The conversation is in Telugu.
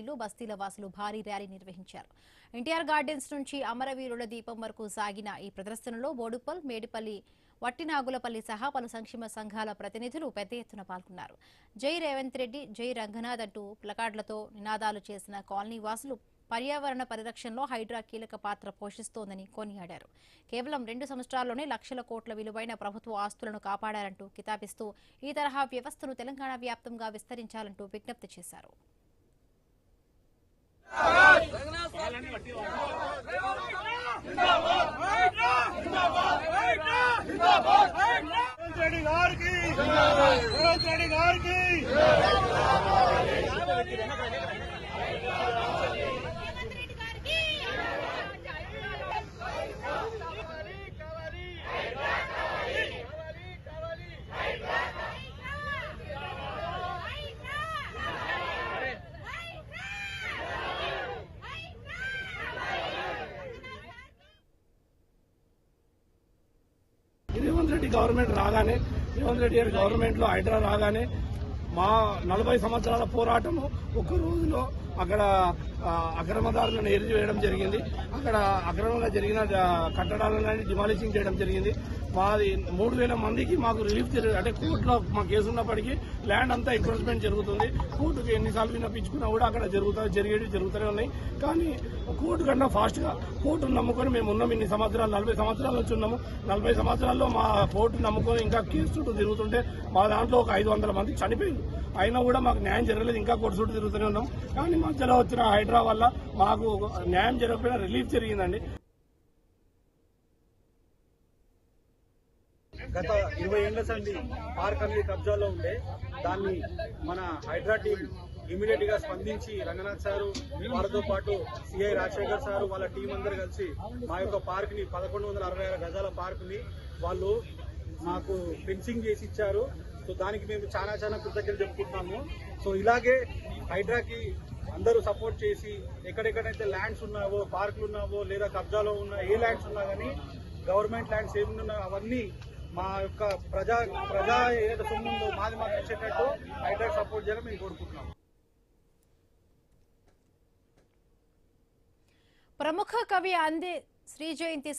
కాలనీలు బస్తీల వాసులు భారీ ర్యాలీ నిర్వహించారు. ఎన్టీఆర్ గార్డెన్స్ నుంచి అమరవీరుల దీపం వరకు సాగిన ఈ ప్రదర్శనలో బోడుపల్, మేడిపల్లి, వట్టినాగులపల్లి సహా పలు సంక్షేమ సంఘాల ప్రతినిధులు పెద్ద ఎత్తున పాల్గొన్నారు. జై రేవంత్ రెడ్డి, జై రంగనాథ్ అంటూ ప్లకార్డులతో నినాదాలు చేసిన కాలనీ వాసులు పర్యావరణ పరిరక్షణలో హైడ్రా కీలక పాత్ర పోషిస్తోందని కొనియాడారు. కేవలం 2 సంవత్సరాల్లోనే లక్షల కోట్ల విలువైన ప్రభుత్వ ఆస్తులను కాపాడారంటూ కితాబిస్తూ ఈ తరహా వ్యవస్థను తెలంగాణ వ్యాప్తంగా విస్తరించాలంటూ విజ్ఞప్తి చేశారు. రేవంత్ రెడ్డి గవర్నమెంట్ రాగానే, రేవంత్ రెడ్డి గారి గవర్నమెంట్ లో హైడ్రా రాగానే మా 40 సంవత్సరాల పోరాటము ఒక్క రోజులో అక్కడ అక్రమదారులను ఎరిచివేయడం జరిగింది. అక్కడ అక్రమంగా జరిగిన కట్టడాలను డిమాలిషింగ్ చేయడం జరిగింది. మాది 3000 మందికి మాకు రిలీఫ్ అంటే కోర్టులో మా కేసు ఉన్నప్పటికీ ల్యాండ్ అంతా ఎంక్రోచ్మెంట్ జరుగుతుంది. కోర్టుకు ఎన్నిసార్లు విన్నపించుకున్నా కూడా అక్కడ జరుగుతూనే ఉన్నాయి. కానీ కోర్టు కన్నా ఫాస్ట్ గా కోర్టును నమ్ముకొని మేము ఉన్నాం. ఇన్ని సంవత్సరాలు 40 సంవత్సరాల నుంచి ఉన్నాము. 40 సంవత్సరాల్లో మా కోర్టు నమ్ముకొని ఇంకా కేసు చుట్టూ తిరుగుతుంటే మా దాంట్లో ఒక 500 మంది చనిపోయింది. అయినా కూడా మాకు న్యాయం జరగలేదు. ఇంకా కోర్టు చుట్టూ తిరుగుతూనే ఉన్నాం. కానీ మధ్యలో వచ్చిన హైడ్రా వల్ల మాకు న్యాయం జరగకపోయినా రిలీఫ్ జరిగిందండి. గత 20 ఏళ్ల సంది పార్క్ అనేది కబ్జాలో ఉండే దాన్ని మన హైడ్రా టీం ఇమీడియట్ గా స్పందించి రంగనాథ్ సారు వారితో పాటు సిఐ రాజశేఖర్ సారు వాళ్ళ టీం అందరు కలిసి మా యొక్క పార్క్ ని 1166 గజాల పార్క్ ని వాళ్ళు మాకు ఫెన్సింగ్ చేసి ఇచ్చారు. సో దానికి మేము చాలా కృతజ్ఞతలు చెప్పుకుంటున్నాము. సో ఇలాగే హైడ్రాకి అందరూ సపోర్ట్ చేసి ఎక్కడెక్కడైతే ల్యాండ్స్ ఉన్నావో, పార్కులు ఉన్నావో, లేదా కబ్జాలో ఉన్న ఏ ల్యాండ్స్ ఉన్నా కానీ గవర్నమెంట్ ల్యాండ్స్ ఏమున్నా అవన్నీ మా యొక్క ప్రజా ఏదైతే సొమ్ము ఉందో మాది మాకు ఇచ్చేటట్టు హైడ్రా సపోర్ట్ చేయాలని మేము కోరుకుంటున్నాం. ప్రముఖ కవి అందే శ్రీ జయంతి